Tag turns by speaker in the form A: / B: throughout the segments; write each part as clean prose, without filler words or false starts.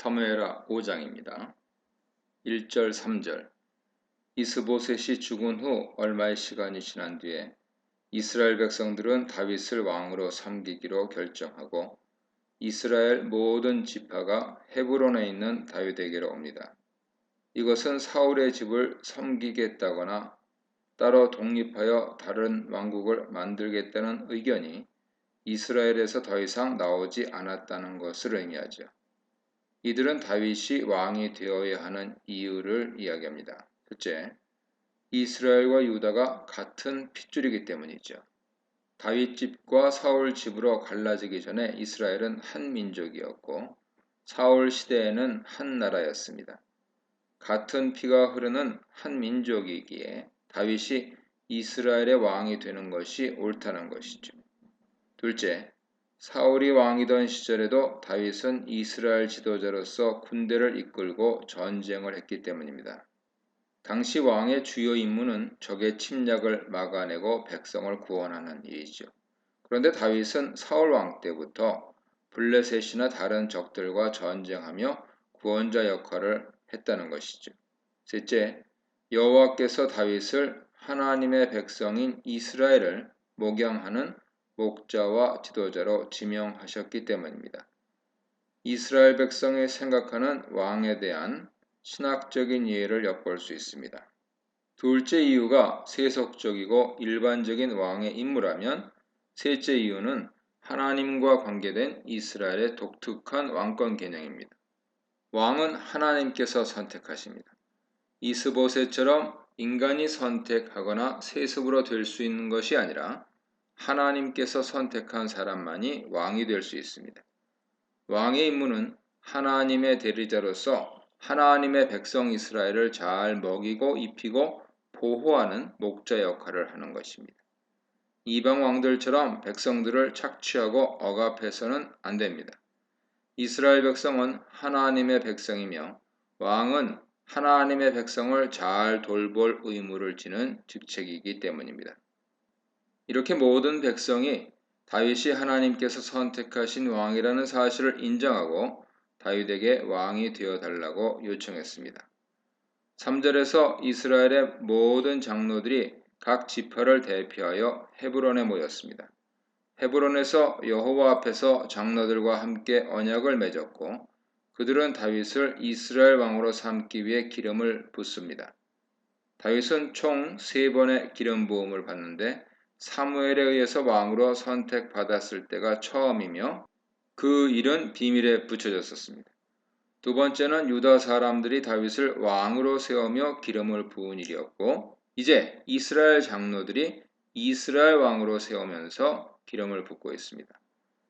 A: 사무엘하 5장입니다. 1절 3절 이스보셋이 죽은 후 얼마의 시간이 지난 뒤에 이스라엘 백성들은 다윗을 왕으로 섬기기로 결정하고 이스라엘 모든 지파가 헤브론에 있는 다윗에게로 옵니다. 이것은 사울의 집을 섬기겠다거나 따로 독립하여 다른 왕국을 만들겠다는 의견이 이스라엘에서 더 이상 나오지 않았다는 것을 의미하죠. 이들은 다윗이 왕이 되어야 하는 이유를 이야기합니다. 첫째, 이스라엘과 유다가 같은 핏줄이기 때문이죠. 다윗 집과 사울 집으로 갈라지기 전에 이스라엘은 한 민족이었고 사울 시대에는 한 나라였습니다. 같은 피가 흐르는 한 민족이기에 다윗이 이스라엘의 왕이 되는 것이 옳다는 것이죠. 둘째, 사울이 왕이던 시절에도 다윗은 이스라엘 지도자로서 군대를 이끌고 전쟁을 했기 때문입니다. 당시 왕의 주요 임무는 적의 침략을 막아내고 백성을 구원하는 일이죠. 그런데 다윗은 사울 왕 때부터 블레셋이나 다른 적들과 전쟁하며 구원자 역할을 했다는 것이죠. 셋째, 여호와께서 다윗을 하나님의 백성인 이스라엘을 목양하는 목자와 지도자로 지명하셨기 때문입니다. 이스라엘 백성이 생각하는 왕에 대한 신학적인 이해를 엿볼 수 있습니다. 둘째 이유가 세속적이고 일반적인 왕의 임무라면 셋째 이유는 하나님과 관계된 이스라엘의 독특한 왕권 개념입니다. 왕은 하나님께서 선택하십니다. 이스보셋처럼 인간이 선택하거나 세습으로 될 수 있는 것이 아니라 하나님께서 선택한 사람만이 왕이 될 수 있습니다. 왕의 임무는 하나님의 대리자로서 하나님의 백성 이스라엘을 잘 먹이고 입히고 보호하는 목자 역할을 하는 것입니다. 이방 왕들처럼 백성들을 착취하고 억압해서는 안 됩니다. 이스라엘 백성은 하나님의 백성이며 왕은 하나님의 백성을 잘 돌볼 의무를 지는 직책이기 때문입니다. 이렇게 모든 백성이 다윗이 하나님께서 선택하신 왕이라는 사실을 인정하고 다윗에게 왕이 되어달라고 요청했습니다. 3절에서 이스라엘의 모든 장로들이 각 지파를 대표하여 헤브론에 모였습니다. 헤브론에서 여호와 앞에서 장로들과 함께 언약을 맺었고 그들은 다윗을 이스라엘 왕으로 삼기 위해 기름을 붓습니다. 다윗은 총 3번의 기름 부음을 받는데 사무엘에 의해서 왕으로 선택받았을 때가 처음이며 그 일은 비밀에 붙여졌었습니다. 두 번째는 유다 사람들이 다윗을 왕으로 세우며 기름을 부은 일이었고 이제 이스라엘 장로들이 이스라엘 왕으로 세우면서 기름을 붓고 있습니다.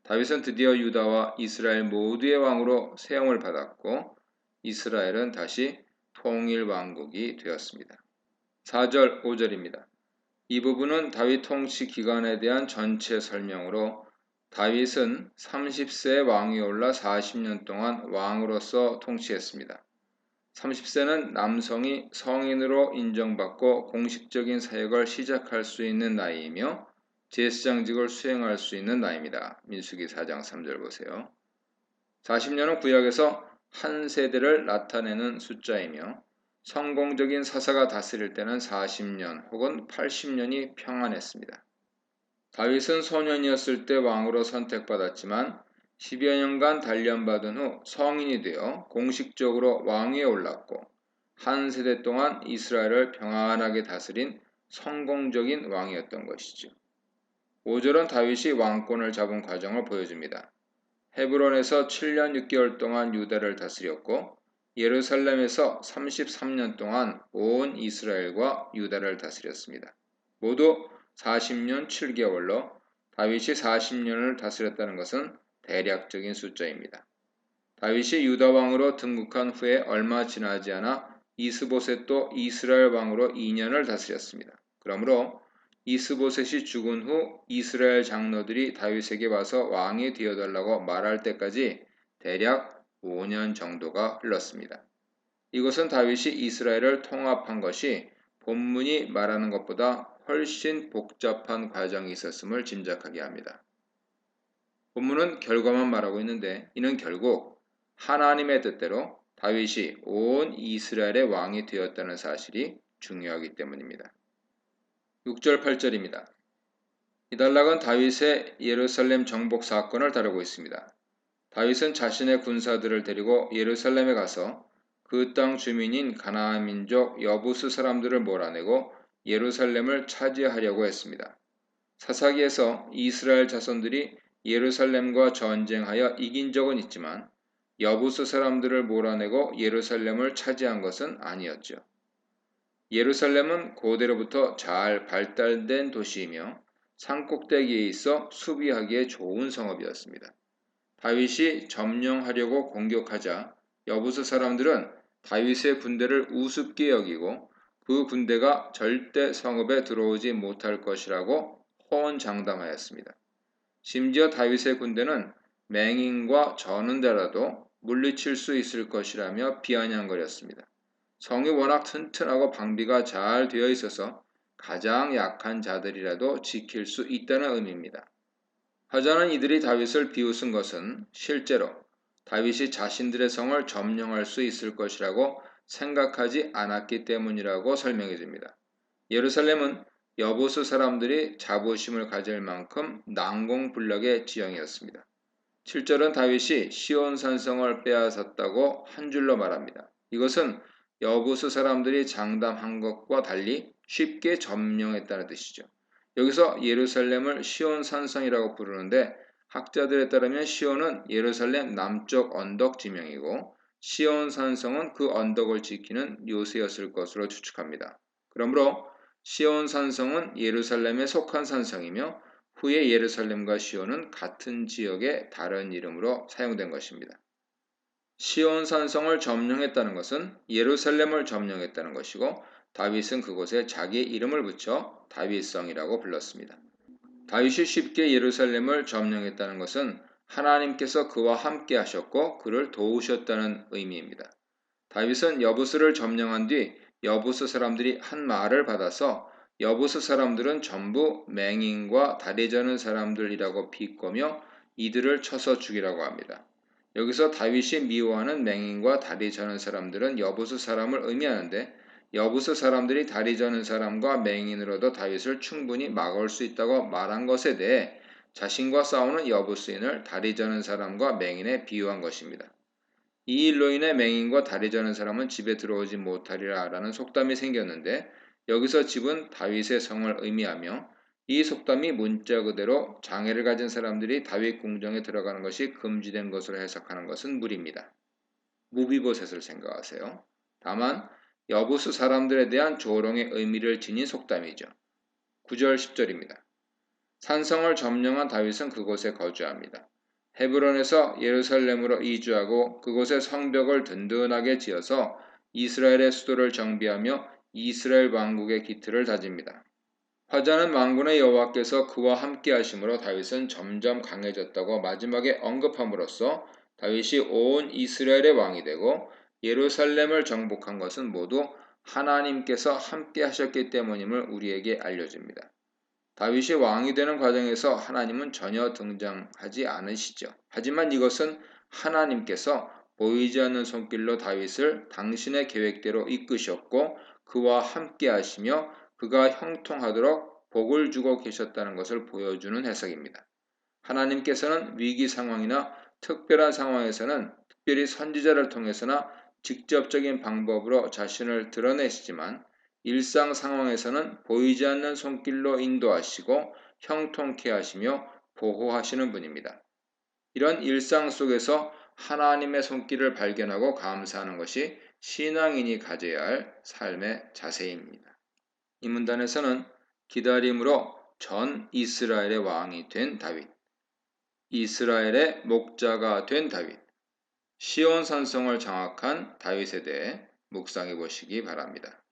A: 다윗은 드디어 유다와 이스라엘 모두의 왕으로 세움을 받았고 이스라엘은 다시 통일 왕국이 되었습니다. 4절 5절입니다. 이 부분은 다윗 통치 기간에 대한 전체 설명으로 다윗은 30세에 왕위 올라 40년 동안 왕으로서 통치했습니다. 30세는 남성이 성인으로 인정받고 공식적인 사역을 시작할 수 있는 나이이며 제사장직을 수행할 수 있는 나이입니다. 민수기 4장 3절 보세요. 40년은 구약에서 한 세대를 나타내는 숫자이며 성공적인 사사가 다스릴 때는 40년 혹은 80년이 평안했습니다. 다윗은 소년이었을 때 왕으로 선택받았지만 10여 년간 단련받은 후 성인이 되어 공식적으로 왕위에 올랐고 한 세대 동안 이스라엘을 평안하게 다스린 성공적인 왕이었던 것이죠. 5절은 다윗이 왕권을 잡은 과정을 보여줍니다. 헤브론에서 7년 6개월 동안 유다를 다스렸고 예루살렘에서 33년 동안 온 이스라엘과 유다를 다스렸습니다. 모두 40년 7개월로 다윗이 40년을 다스렸다는 것은 대략적인 숫자입니다. 다윗이 유다 왕으로 등극한 후에 얼마 지나지 않아 이스보셋도 이스라엘 왕으로 2년을 다스렸습니다. 그러므로 이스보셋이 죽은 후 이스라엘 장로들이 다윗에게 와서 왕이 되어달라고 말할 때까지 대략 5년 정도가 흘렀습니다. 이것은 다윗이 이스라엘을 통합한 것이 본문이 말하는 것보다 훨씬 복잡한 과정이 있었음을 짐작하게 합니다. 본문은 결과만 말하고 있는데 이는 결국 하나님의 뜻대로 다윗이 온 이스라엘의 왕이 되었다는 사실이 중요하기 때문입니다. 6절 8절입니다. 이 단락은 다윗의 예루살렘 정복 사건을 다루고 있습니다. 다윗은 자신의 군사들을 데리고 예루살렘에 가서 그 땅 주민인 가나안 민족 여부스 사람들을 몰아내고 예루살렘을 차지하려고 했습니다. 사사기에서 이스라엘 자손들이 예루살렘과 전쟁하여 이긴 적은 있지만 여부스 사람들을 몰아내고 예루살렘을 차지한 것은 아니었죠. 예루살렘은 고대로부터 잘 발달된 도시이며 산꼭대기에 있어 수비하기에 좋은 성읍이었습니다. 다윗이 점령하려고 공격하자 여부스 사람들은 다윗의 군대를 우습게 여기고 그 군대가 절대 성읍에 들어오지 못할 것이라고 호언장담하였습니다. 심지어 다윗의 군대는 맹인과 저는 자라도 물리칠 수 있을 것이라며 비아냥거렸습니다. 성이 워낙 튼튼하고 방비가 잘 되어 있어서 가장 약한 자들이라도 지킬 수 있다는 의미입니다. 하자는 이들이 다윗을 비웃은 것은 실제로 다윗이 자신들의 성을 점령할 수 있을 것이라고 생각하지 않았기 때문이라고 설명해 줍니다. 예루살렘은 여부스 사람들이 자부심을 가질 만큼 난공불락의 지형이었습니다. 7절은 다윗이 시온 산성을 빼앗았다고 한 줄로 말합니다. 이것은 여부스 사람들이 장담한 것과 달리 쉽게 점령했다는 뜻이죠. 여기서 예루살렘을 시온 산성이라고 부르는데 학자들에 따르면 시온은 예루살렘 남쪽 언덕 지명이고 시온 산성은 그 언덕을 지키는 요새였을 것으로 추측합니다. 그러므로 시온 산성은 예루살렘에 속한 산성이며 후에 예루살렘과 시온은 같은 지역의 다른 이름으로 사용된 것입니다. 시온 산성을 점령했다는 것은 예루살렘을 점령했다는 것이고 다윗은 그곳에 자기의 이름을 붙여 다윗성이라고 불렀습니다. 다윗이 쉽게 예루살렘을 점령했다는 것은 하나님께서 그와 함께 하셨고 그를 도우셨다는 의미입니다. 다윗은 여부스를 점령한 뒤 여부스 사람들이 한 말을 받아서 여부스 사람들은 전부 맹인과 다리 저는 사람들이라고 비꼬며 이들을 쳐서 죽이라고 합니다. 여기서 다윗이 미워하는 맹인과 다리 저는 사람들은 여부스 사람을 의미하는데 여부스 사람들이 다리 저는 사람과 맹인으로도 다윗을 충분히 막을 수 있다고 말한 것에 대해 자신과 싸우는 여부스인을 다리 저는 사람과 맹인에 비유한 것입니다. 이 일로 인해 맹인과 다리 저는 사람은 집에 들어오지 못하리라 라는 속담이 생겼는데 여기서 집은 다윗의 성을 의미하며 이 속담이 문자 그대로 장애를 가진 사람들이 다윗 궁정에 들어가는 것이 금지된 것으로 해석하는 것은 무리입니다. 무비보셋을 생각하세요. 다만 여부스 사람들에 대한 조롱의 의미를 지닌 속담이죠. 9절 10절입니다. 산성을 점령한 다윗은 그곳에 거주합니다. 헤브론에서 예루살렘으로 이주하고 그곳에 성벽을 든든하게 지어서 이스라엘의 수도를 정비하며 이스라엘 왕국의 기틀을 다집니다. 화자는 만군의 여호와께서 그와 함께 하심으로 다윗은 점점 강해졌다고 마지막에 언급함으로써 다윗이 온 이스라엘의 왕이 되고 예루살렘을 정복한 것은 모두 하나님께서 함께 하셨기 때문임을 우리에게 알려줍니다. 다윗이 왕이 되는 과정에서 하나님은 전혀 등장하지 않으시죠. 하지만 이것은 하나님께서 보이지 않는 손길로 다윗을 당신의 계획대로 이끄셨고 그와 함께 하시며 그가 형통하도록 복을 주고 계셨다는 것을 보여주는 해석입니다. 하나님께서는 위기 상황이나 특별한 상황에서는 특별히 선지자를 통해서나 직접적인 방법으로 자신을 드러내시지만 일상 상황에서는 보이지 않는 손길로 인도하시고 형통케 하시며 보호하시는 분입니다. 이런 일상 속에서 하나님의 손길을 발견하고 감사하는 것이 신앙인이 가져야 할 삶의 자세입니다. 이 문단에서는 기다림으로 전 이스라엘의 왕이 된 다윗, 이스라엘의 목자가 된 다윗, 시온 산성을 장악한 다윗에 대해 묵상해 보시기 바랍니다.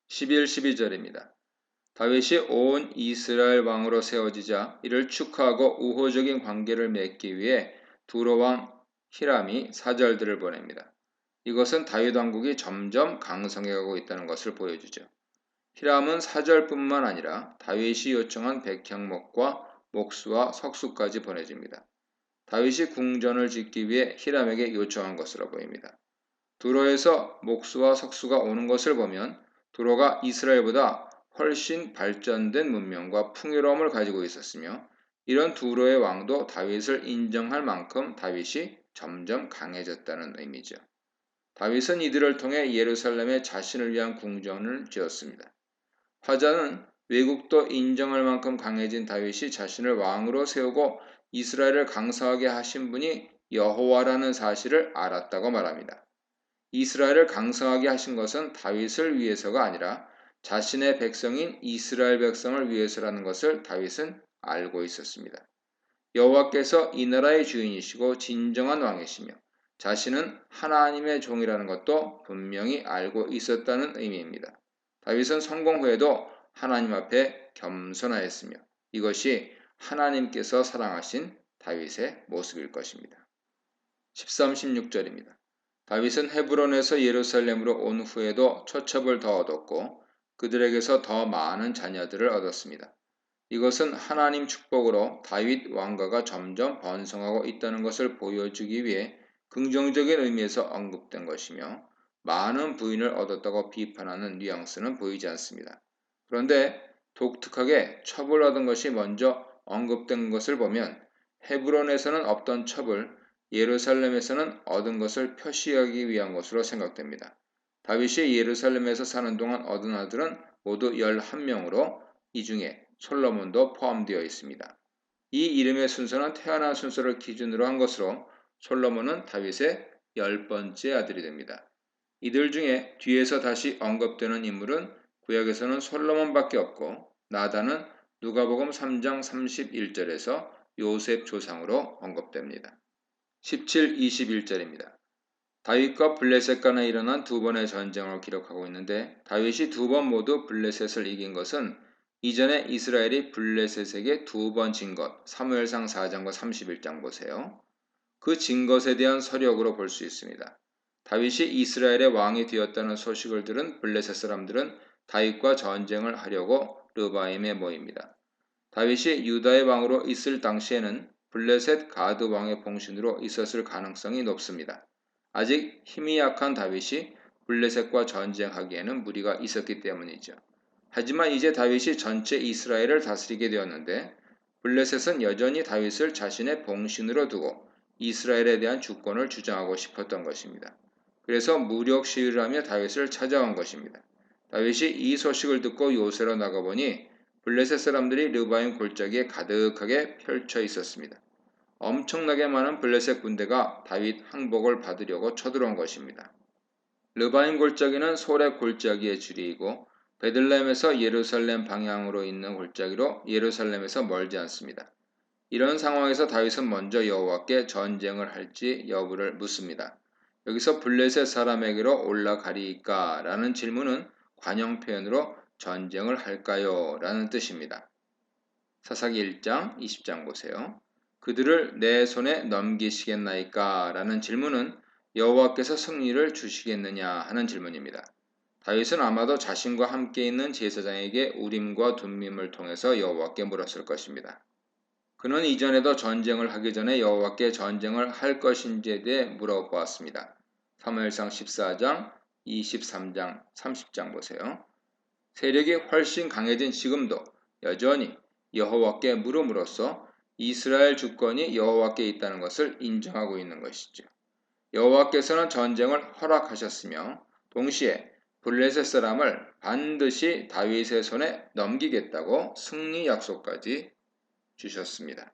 A: 11, 12절입니다. 다윗이 온 이스라엘 왕으로 세워지자 이를 축하하고 우호적인 관계를 맺기 위해 두로 왕 히람이 사절들을 보냅니다. 이것은 다윗 왕국이 점점 강성해가고 있다는 것을 보여주죠. 히람은 사절뿐만 아니라 다윗이 요청한 백향목과 목수와 석수까지 보내줍니다. 다윗이 궁전을 짓기 위해 히람에게 요청한 것으로 보입니다. 두로에서 목수와 석수가 오는 것을 보면 두로가 이스라엘보다 훨씬 발전된 문명과 풍요로움을 가지고 있었으며 이런 두로의 왕도 다윗을 인정할 만큼 다윗이 점점 강해졌다는 의미죠. 다윗은 이들을 통해 예루살렘에 자신을 위한 궁전을 지었습니다. 화자는 외국도 인정할 만큼 강해진 다윗이 자신을 왕으로 세우고 이스라엘을 강성하게 하신 분이 여호와라는 사실을 알았다고 말합니다. 이스라엘을 강성하게 하신 것은 다윗을 위해서가 아니라 자신의 백성인 이스라엘 백성을 위해서라는 것을 다윗은 알고 있었습니다. 여호와께서 이 나라의 주인이시고 진정한 왕이시며 자신은 하나님의 종이라는 것도 분명히 알고 있었다는 의미입니다. 다윗은 성공 후에도 하나님 앞에 겸손하였으며 이것이 하나님께서 사랑하신 다윗의 모습일 것입니다. 13, 16절입니다. 다윗은 헤브론에서 예루살렘으로 온 후에도 초첩을 더 얻었고 그들에게서 더 많은 자녀들을 얻었습니다. 이것은 하나님 축복으로 다윗 왕가가 점점 번성하고 있다는 것을 보여주기 위해 긍정적인 의미에서 언급된 것이며 많은 부인을 얻었다고 비판하는 뉘앙스는 보이지 않습니다. 그런데 독특하게 첩을 얻은 것이 먼저 언급된 것을 보면 헤브론에서는 없던 첩을 예루살렘에서는 얻은 것을 표시하기 위한 것으로 생각됩니다. 다윗이 예루살렘에서 사는 동안 얻은 아들은 모두 11명으로 이 중에 솔로몬도 포함되어 있습니다. 이 이름의 순서는 태어난 순서를 기준으로 한 것으로 솔로몬은 다윗의 10번째 아들이 됩니다. 이들 중에 뒤에서 다시 언급되는 인물은 구약에서는 솔로몬밖에 없고 나단은 누가복음 3장 31절에서 요셉 조상으로 언급됩니다. 17, 21절입니다. 다윗과 블레셋 간에 일어난 두 번의 전쟁을 기록하고 있는데 다윗이 두 번 모두 블레셋을 이긴 것은 이전에 이스라엘이 블레셋에게 두 번 진 것, 사무엘상 4장과 31장 보세요. 그 진 것에 대한 서력으로 볼 수 있습니다. 다윗이 이스라엘의 왕이 되었다는 소식을 들은 블레셋 사람들은 다윗과 전쟁을 하려고 르바임에 모입니다. 다윗이 유다의 왕으로 있을 당시에는 블레셋 가드 왕의 봉신으로 있었을 가능성이 높습니다. 아직 힘이 약한 다윗이 블레셋과 전쟁하기에는 무리가 있었기 때문이죠. 하지만 이제 다윗이 전체 이스라엘을 다스리게 되었는데 블레셋은 여전히 다윗을 자신의 봉신으로 두고 이스라엘에 대한 주권을 주장하고 싶었던 것입니다. 그래서 무력 시위를 하며 다윗을 찾아온 것입니다. 다윗이 이 소식을 듣고 요새로 나가보니 블레셋 사람들이 르바임 골짜기에 가득하게 펼쳐 있었습니다. 엄청나게 많은 블레셋 군대가 다윗 항복을 받으려고 쳐들어온 것입니다. 르바임 골짜기는 소렙 골짜기의 줄이이고 베들레헴에서 예루살렘 방향으로 있는 골짜기로 예루살렘에서 멀지 않습니다. 이런 상황에서 다윗은 먼저 여호와께 전쟁을 할지 여부를 묻습니다. 여기서 블레셋 사람에게로 올라가리이까? 라는 질문은 관용 표현으로 전쟁을 할까요? 라는 뜻입니다. 사사기 1장 20장 보세요. 그들을 내 손에 넘기시겠나이까? 라는 질문은 여호와께서 승리를 주시겠느냐 하는 질문입니다. 다윗은 아마도 자신과 함께 있는 제사장에게 우림과 둠밈을 통해서 여호와께 물었을 것입니다. 그는 이전에도 전쟁을 하기 전에 여호와께 전쟁을 할 것인지에 대해 물어보았습니다. 사무엘상 14장, 23장, 30장 보세요. 세력이 훨씬 강해진 지금도 여전히 여호와께 물음으로써 이스라엘 주권이 여호와께 있다는 것을 인정하고 있는 것이죠. 여호와께서는 전쟁을 허락하셨으며 동시에 블레셋 사람을 반드시 다윗의 손에 넘기겠다고 승리 약속까지 주셨습니다.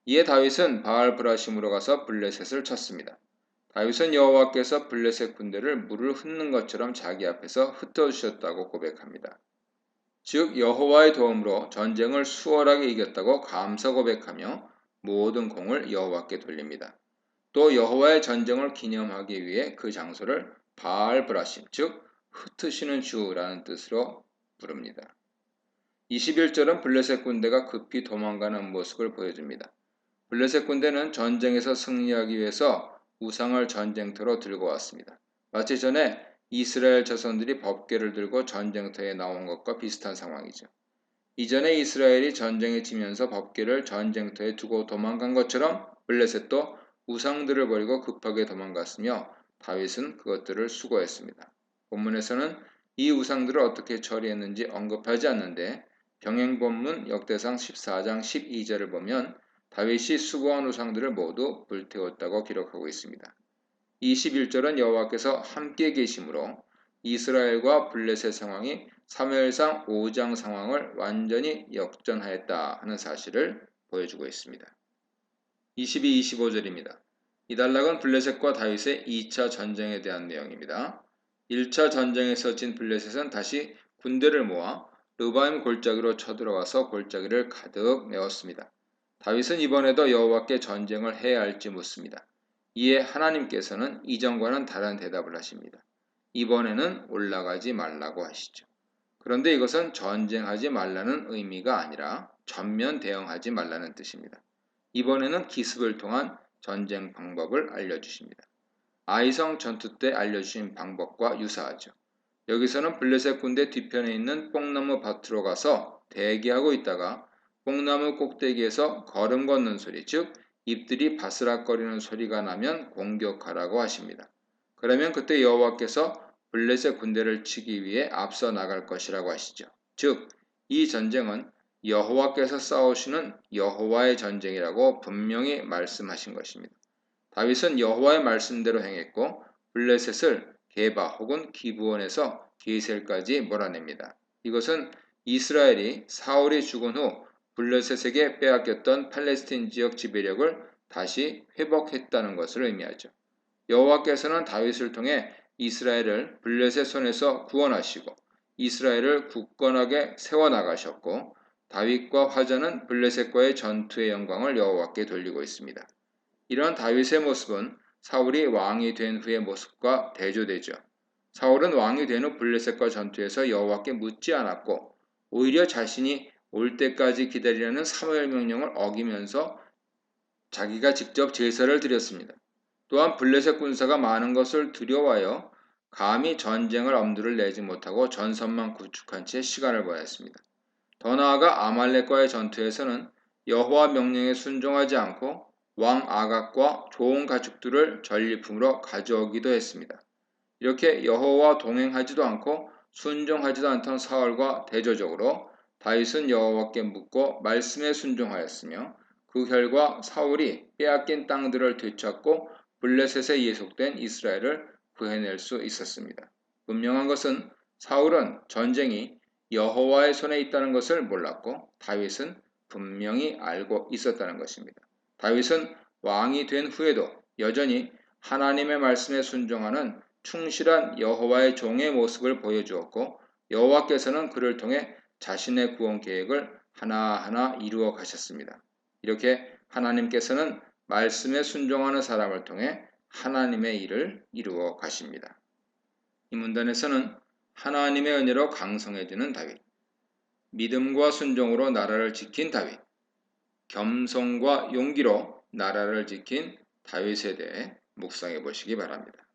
A: 이에 다윗은 바알브라심으로 가서 블레셋을 쳤습니다. 다윗은 여호와께서 블레셋 군대를 물을 흩는 것처럼 자기 앞에서 흩어주셨다고 고백합니다. 즉 여호와의 도움으로 전쟁을 수월하게 이겼다고 감사 고백하며 모든 공을 여호와께 돌립니다. 또 여호와의 전쟁을 기념하기 위해 그 장소를 바알브라심, 즉 흩으시는 주라는 뜻으로 부릅니다. 21절은 블레셋 군대가 급히 도망가는 모습을 보여줍니다. 블레셋 군대는 전쟁에서 승리하기 위해서 우상을 전쟁터로 들고 왔습니다. 마치 전에 이스라엘 자손들이 법궤를 들고 전쟁터에 나온 것과 비슷한 상황이죠. 이전에 이스라엘이 전쟁에 지면서 법궤를 전쟁터에 두고 도망간 것처럼 블레셋도 우상들을 버리고 급하게 도망갔으며 다윗은 그것들을 수거했습니다. 본문에서는 이 우상들을 어떻게 처리했는지 언급하지 않는데 병행본문 역대상 14장 12절을 보면 다윗이 수거한 우상들을 모두 불태웠다고 기록하고 있습니다. 21절은 여호와께서 함께 계심으로 이스라엘과 블레셋 상황이 사무엘상 5장 상황을 완전히 역전하였다 하는 사실을 보여주고 있습니다. 22, 25절입니다. 이달락은 블레셋과 다윗의 2차 전쟁에 대한 내용입니다. 1차 전쟁에서 진 블레셋은 다시 군대를 모아 르바임 골짜기로 쳐들어와서 골짜기를 가득 메웠습니다. 다윗은 이번에도 여호와께 전쟁을 해야 할지 묻습니다. 이에 하나님께서는 이전과는 다른 대답을 하십니다. 이번에는 올라가지 말라고 하시죠. 그런데 이것은 전쟁하지 말라는 의미가 아니라 전면 대응하지 말라는 뜻입니다. 이번에는 기습을 통한 전쟁 방법을 알려주십니다. 아이성 전투 때 알려주신 방법과 유사하죠. 여기서는 블레셋 군대 뒤편에 있는 뽕나무 밭으로 가서 대기하고 있다가 뽕나무 꼭대기에서 걸음 걷는 소리, 즉 잎들이 바스락거리는 소리가 나면 공격하라고 하십니다. 그러면 그때 여호와께서 블레셋 군대를 치기 위해 앞서 나갈 것이라고 하시죠. 즉, 이 전쟁은 여호와께서 싸우시는 여호와의 전쟁이라고 분명히 말씀하신 것입니다. 다윗은 여호와의 말씀대로 행했고 블레셋을 게바 혹은 기브온에서 게셀까지 몰아냅니다. 이것은 이스라엘이 사울이 죽은 후 블레셋에게 빼앗겼던 팔레스틴 지역 지배력을 다시 회복했다는 것을 의미하죠. 여호와께서는 다윗을 통해 이스라엘을 블레셋 손에서 구원하시고 이스라엘을 굳건하게 세워나가셨고 다윗과 화전은 블레셋과의 전투의 영광을 여호와께 돌리고 있습니다. 이런 다윗의 모습은 사울이 왕이 된 후의 모습과 대조되죠. 사울은 왕이 된 후 블레셋과 전투에서 여호와께 묻지 않았고 오히려 자신이 올 때까지 기다리려는 사무엘 명령을 어기면서 자기가 직접 제사를 드렸습니다. 또한 블레셋 군사가 많은 것을 두려워하여 감히 전쟁을 엄두를 내지 못하고 전선만 구축한 채 시간을 보냈습니다. 더 나아가 아말렉과의 전투에서는 여호와 명령에 순종하지 않고 왕 아각과 좋은 가축들을 전리품으로 가져오기도 했습니다. 이렇게 여호와와 동행하지도 않고 순종하지도 않던 사울과 대조적으로 다윗은 여호와께 묻고 말씀에 순종하였으며 그 결과 사울이 빼앗긴 땅들을 되찾고 블레셋에 예속된 이스라엘을 구해낼 수 있었습니다. 분명한 것은 사울은 전쟁이 여호와의 손에 있다는 것을 몰랐고 다윗은 분명히 알고 있었다는 것입니다. 다윗은 왕이 된 후에도 여전히 하나님의 말씀에 순종하는 충실한 여호와의 종의 모습을 보여주었고 여호와께서는 그를 통해 자신의 구원 계획을 하나하나 이루어 가셨습니다. 이렇게 하나님께서는 말씀에 순종하는 사람을 통해 하나님의 일을 이루어 가십니다. 이 문단에서는 하나님의 은혜로 강성해지는 다윗, 믿음과 순종으로 나라를 지킨 다윗, 겸손과 용기로 나라를 지킨 다윗에 대해 묵상해 보시기 바랍니다.